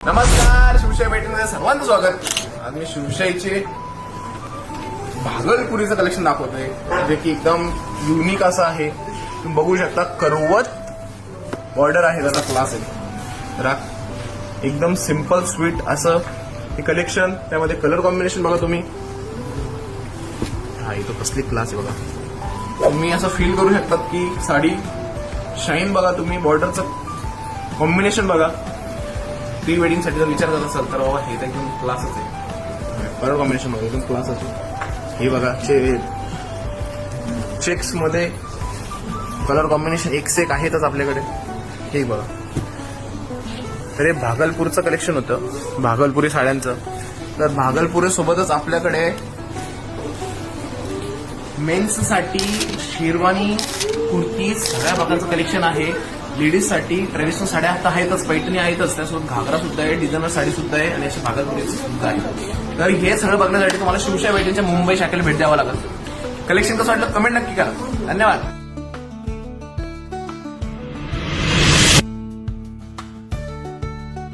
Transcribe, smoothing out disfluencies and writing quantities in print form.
नमस्कार, शिवशाही भेटीमध्ये सर्वांचं स्वागत. आज मी शिवशाहीचे भागलपुरीचं कलेक्शन दाखवतोय, जे की एकदम युनिक असं आहे. तुम्ही बघू शकता, करवत बॉर्डर आहे, त्याचा क्लास आहे. तर एकदम सिम्पल स्वीट असं हे कलेक्शन. त्यामध्ये कलर कॉम्बिनेशन बघा तुम्ही. हा इथं कसली क्लास आहे बघा. तुम्ही असं फील करू शकतात की साडी शाईन बघा तुम्ही. बॉर्डरचं कॉम्बिनेशन बघा. प्री वेडिंग साठी जर विचार करत असाल तर बाबा हे तर एकदम क्लासच आहे. कलर कॉम्बिनेशन बघा एकदम क्लासच आहे. हे बघा चेक्स मध्ये कलर कॉम्बिनेशन एक से एक आहेतच आपल्याकडे. हे बघा. तर हे भागलपूरचं कलेक्शन होतं, भागलपुरी साड्यांचं. तर भागलपुरी सोबतच आपल्याकडे मेन्स साठी शेरवानी, कुर्ती सगळ्या प्रकारचं कलेक्शन आहे. लेडीज साठी ट्रेडिशनल साड्या आता आहेतच, पैठणी आहेतच, त्यासोबत घागरा सुद्धा आहे, डिझायनर साडी सुद्धा आहे आणि अशा भागलपुरीची सुद्धा आहे. तर हे सगळं बघण्यासाठी तुम्हाला शिवशाही भेटींच्या मुंबई शाखेला भेट द्यावं लागेल. कलेक्शन कसं वाटलं कमेंट नक्की करा. धन्यवाद.